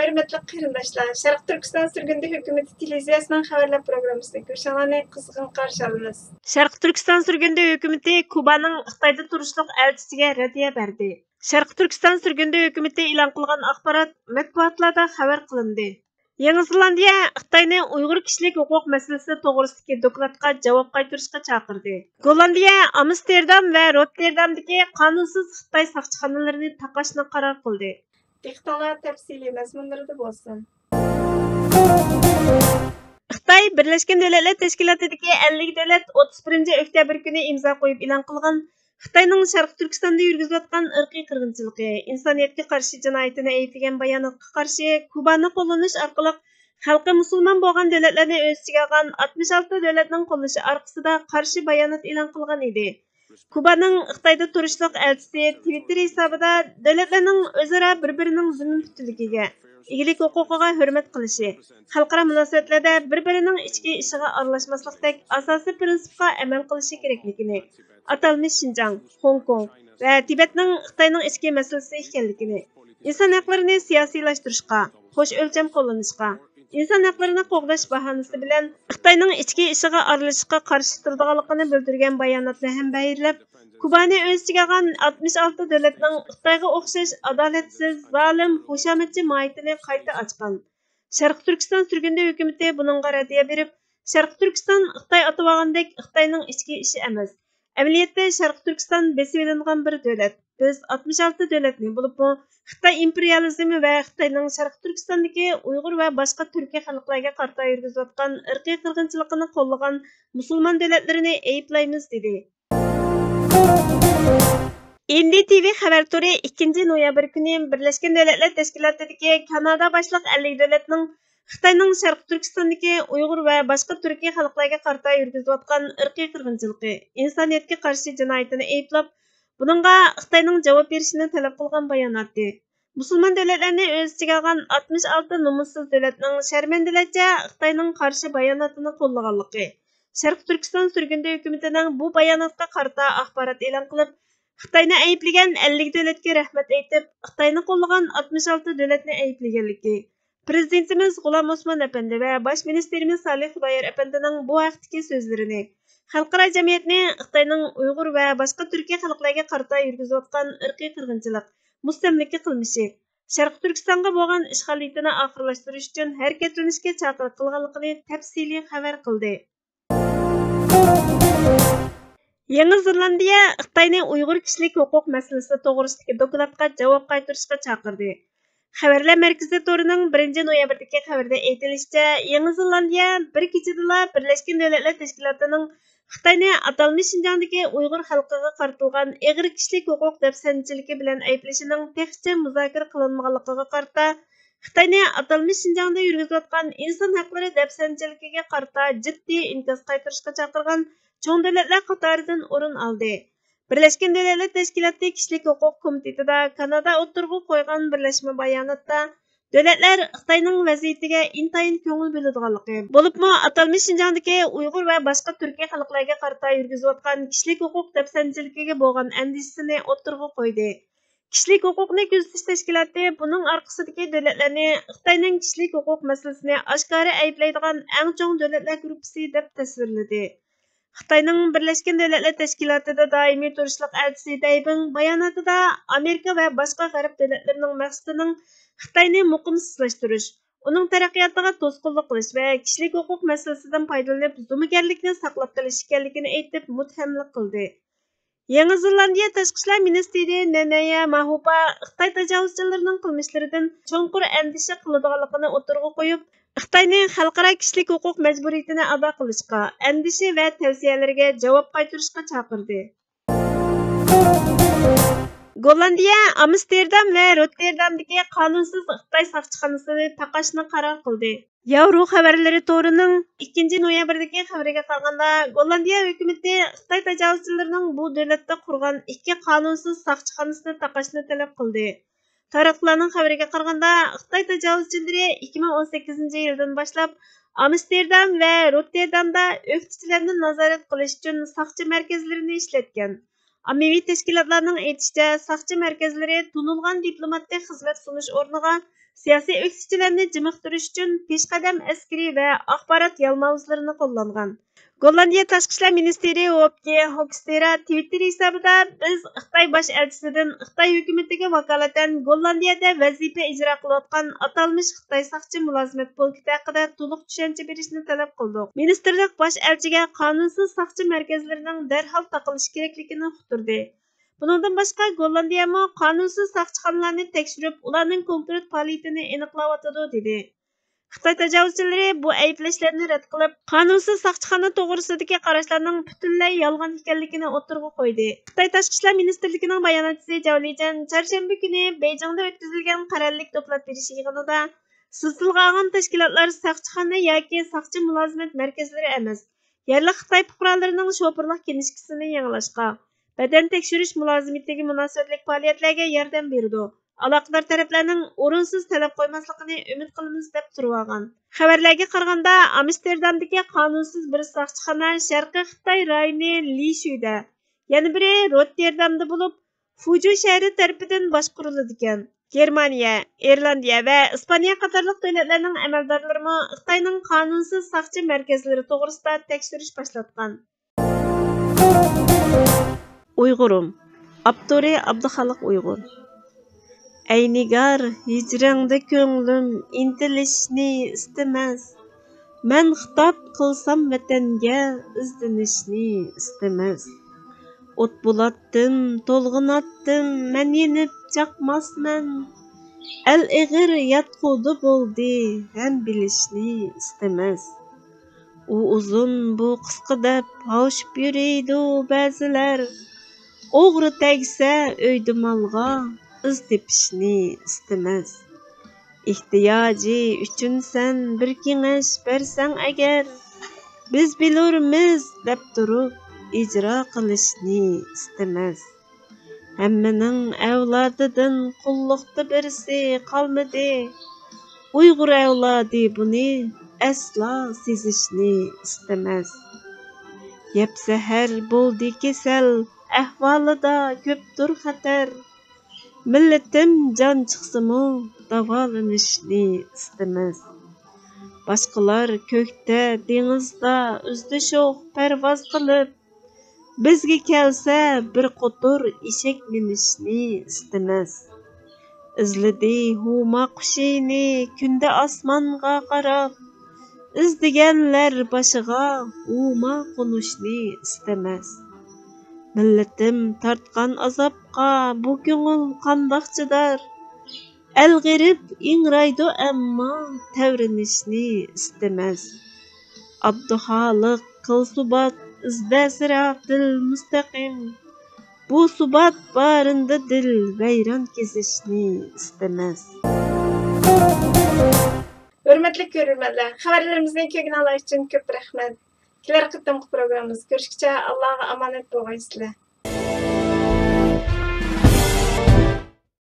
Hürmetli qarindoshlar, Sharq Turkiston Surgundi hukumati televiziyasining xabarlar programmasida ko'rishinglarni qizg'in qarshi olamiz. Sharq Turkiston Surgundi hukumati Kubaning Xitoyda turishliq elchisiga raddiya berdi. Sharq Turkiston Surgundi hukumati e'lon qilgan axborot matbuotlarda xabar qilindi. Yangi Zelandiya Xitoyni Uyg'ur kishilik huquq masalasi to'g'risidagi dokladga javob qaytarishga chaqirdi. Gollandiya Amsterdam va Rotterdamdagi qonunsiz Xitoy soqchixonalarini taqashni qaror qildi. Diqqatlar tafsiliy mazmunlarida bo'lsin. Xitoy Birlashgan Davlatlar Tashkilotidagi 50 davlat 31 oktyabr kuni imzo qo'yib e'lon qilgan Xitoyning Sharq Turkistonda yurgizayotgan irqiy qirg'inchiligi, insoniyatga qarshi jinoyatini aytgan bayonotga qarshi Kubani qo'llanish orqali xalqi musulmon bo'lgan davlatlarni o'z ichiga olgan 66 davlatning qo'llashi orqasida qarshi bayonot e'lon qilgan edi. Kubaning Xitoyda turishliq elchisi Twitter hisobida davlatlarning o'zaro bir-birining zulm putuligiga, egilik huquqiga hurmat qilishi, xalqaro munosabatlarda bir-birining ichki ishiga aralashmaslikdek asosiy prinsipga amal qilishi kerakligini, atalmish Xinjiang, Hong Kong va Tibetning Xitoyning ichki masalasi ekanligini, inson haqlarini siyosiylashtirishga, qo'sh o'lcham qo'llanishga, inson haqlarini qo'g'dash bahonasi bilan Xitoyning ichki ishiga aralashishga qarshi turadiganligini bildirgan bayonotni ham bayonlab, Kubani o'z ichiga olgan 66 davlatning Xitoyga o'xshash adolatsiz, zolim, xushomadchi mohiyatini qayta ochgan. Sharq Turkiston Surgundi hukumati buningga raddiya berib, Sharq Turkiston Xitoy atib olgandek Xitoyning ichki ishi emas. Amaliyotda Sharq Turkiston besib olingan bir davlat. Biz 66 davlatni bo'lib, Xitoy imperializmi va Xitoyning Sharq Turkistondagi Uyg'ur va boshqa turkiy xalqlarga qarshi yurgizayotgan irqiy qirg'inchilikni qo'llagan musulmon davlatlarini ayblaymiz dedi. NDTV xabar turi 2 noyabr kuni Birlashgan Davlatlar Tashkilotidagi Kanada boshliq 50 davlatning Xitoyning Sharq Turkistondagi Uyg'ur va boshqa turkiy xalqlarga qarshi yurgizayotgan irqiy qirg'inchiligi, insoniyatga qarshi jinoyatini ayblab, buningga Xitoyning javob berishini talab qilgan bayonotdi. Musulmon davlatlarni o'z ichiga olgan 66 nomussiz davlatning sharmandalarcha Xitoyning qarshi bayonotini qo'llaganligi, Sharq Turkiston Surgundi hukumatining bu bayonotga qarshi axborot e'lon qilib, Xitoyni ayblagan 50 davlatga rahmat aytib, Xitoyni qo'llagan 66 davlatni ayblaganligi, Prezidentimiz G'ulom Osmon apandi va Bosh ministerimiz Salih Xudoyor apandining bu vaqtdagi so'zlarini, xalqaro jamiyatni Xitoyning Uyg'ur va boshqa turkiy xalqlarga qarshi yurgizayotgan irqiy qirg'inchilik, mustamlika qilmishi, Sharq Turkistonga bo'lgan ishg'oliyatini oxirlashtirish uchun harakatlanishga chaqiriq qilganligini tafsiliy xabar qildi. Yangi Zelandiya Xitoyni Uyg'ur kishilik huquq masalasi to'g'risidagi dokladga javob qaytarishga chaqirdi. Xabarlar markazi to'rining 1 noyabrdagi xabarda aytilishicha, Yangi Zelandiya bir kechada Birlashgan Davlatlar Tashkilotining Xitoyni atalmish Xinjiangdagi Uyg'ur xalqiga qartilgan og'ir kishilik huquq dafsanchiligi bilan ayblashining textcha muzokara qilinmaganligiga qarata, Xitoyni atalmish Xinjiangda yurgizayotgan inson haqlari dafsanchiligiga qarata jiddiy inkos qaytarishga chaqirgan cho'ng davlatlar qatoridan o'rin oldi. Birlashgan Davlatlar Tashkiloti Kishilik huquq komitetida Kanada o'tirg'i qo'ygan birlashma bayonotda davlatlar Xitoyning vaziyatiga intayin ko'ngil bo'ladiganligi, bo'libmi atalmish Xinjiangdagi Uyg'ur va boshqa turkiy xalqlarga qarshi yurgizayotgan kishilik huquq dafsanchiligiga bo'lgan andishasini o'tirg'i qo'ydi. Kishilik huquqni kuzatish tashkiloti buning orqasidagi davlatlarni Xitoyning kishilik huquq masalasini oshkora ayblaydigan eng cho'ng davlatlar guruhi deb tasvirladi. Xitoyning Birlashgan Davlatlar Tashkilotida doimiy turishliq elchisi Daybing bayonotida Amerika va boshqa g'arb davlatlarining maqsadining Xitoyni muqimsizlashtirish, uning taraqqiyotiga to'sqinlik qilish va kishilik huquq masalasidan foydalanib zo'migarlikni saqlab qolish ekanligini aytib muthamlik qildi. Yangi Zelandiya Tashqi ishlar ministri Nanaya Mahupa Xitoy tajovuzchilarining qilmishlaridan cho'nqur andisha qiladiganligini o'tirg'i qo'yib, Xitoyni xalqaro kishilik huquq majburiyatini ado qilishga, andisha va tavsiyalariga javob qaytarishga chaqirdi. Gollandiya Amsterdam va Rotterdamdagi qonunsiz Xitoy soqchixonasini taqashni qaror qildi. Yavru xabarlari to'rining 2 noyabrdagi xabariga qaraganda, Gollandiya hukumati Xitoy tajovuzchilarining bu davlatda qurgan 2 qonunsiz soqchixonasini taqashni talab qildi. Taraflarning xabariga qaraganda, Xitoy tajovuzchilari 2018 yildan boshlab Amsterdam va Rotterdamda o'qituvchilarni nazorat qilish uchun soqchi markazlarini ishlatgan. Ommaviy tashkilotlarning aytishicha, soqchi markazlari tunilgan diplomatik xizmat sunish o'rniga siyosiy o'ksishchilarni jimiqtirish uchun peshqadam askariy va axborot yalmavuzlarini qo'llangan. Gollandiya tashqi ishlar ministri Wopke Hoekstra Twitter hisobida biz Xitoy bosh elchisidan Xitoy hukumatiga vakolatan Gollandiyada vazifa ijro qilayotgan atalmish Xitoy saqchi mulozimat polkiti haqida to'liq tushuncha berishni talab qildik. Ministerlik bosh elchiga qonunsiz saqchi markazlarining darhol taqilishi kerakligini uqtirdi. Bundan boshqa Gollandiyami qonunsiz saqchixonalarni tekshirib, ularning konkret faoliyatini aniqlayotadi dedi. Xitoy tajovuzchilari bu ayblashlarni rad qilib, qonunsiz saqchixona to'g'risidagi qarashlarning butunlay yolg'on ekanligini o'tirg'a qo'ydi. Xitoy tashqi ishlar ministrligining bayonotchisi Zhao Lijian chorshanba kuni Beyjingda o'tkazilgan qarorlik to'plab berish yig'inida silsilga olgan tashkilotlar saqchixona yoki saqchi mulozimat markazlari emas, yerli Xitoy fuqarolarining shopirlik kinishkisini yanglashga, badan tekshirish mulozimatiga munosabatli faoliyatlarga yordam berdi. Aloqador taraflarning o'rinsiz talab qo'ymasligini umid qilamiz deb turgan. Xabarlarga qaraganda, Amsterdamdagi qonunsiz bir saqchixona Sharqiy Xitoy rayoni Lishuyda, yana biri Rotterdamda bo'lib, Fuju shahri tarafidan boshqariladi ekan. Germaniya, Irlandiya va Ispaniya qatorliq davlatlarning amaldorlari Xitoyning qonunsiz saqchi markazlari to'g'risida tekshirish boshlatgan. Uyg'urum. Abduri Abduxaliq Uyg'ur. Ey nigar, hicrangda ko'nglim intilishni istamas. Men xitob qilsam vatanga izlanishni istamas. O't bulatdim, to'lg'inatdim, men yenib chaqmasman. El ig'ir yatqudi bo'ldi, ham bilishni istamas. U uzun, bu qisqa deb hoshib yuriydi ba'zilar. O'g'ri tegsa o'ydi malga iz tepishni istamas. Ehtiyoji uchun sen bir kengash bersang agar, biz bilurmiz deb turib ijro qilishni istamas. Hammaning avlodidan qulluqda birisi qolmadi. Uyg'ur avlodi buni aslo sezishni istamas. Yep sahar bo'ldi kesal, ahvolida ko'pdir xatar. Millatim jon chiqsimi davolanishni istamas. Boshqalar ko'kda, dengizda uzdi sho'x parvoz qilib, bizga kelsa bir qo'tir eshak minishni istamas. Izladi huma qushini kunda osmonga qarab, izdeganlar boshiga huma qo'nishni istamas. Millatim tortgan azobga bu ko'ngil qandoq chidar? El g'irib ingraydi ammo tavrinishni istamas. Abduxoliq qil subat izda siratil mustaqim. Bu subat barinda dil vayron kezishni istamas. Hurmatli ko'ruvchilar, xabarlarimizni ko'ngil uchun ko'p rahmat. Kelar qitimqi programmamiz ko'rishguncha Allohga omonat bo'lgaysizlar.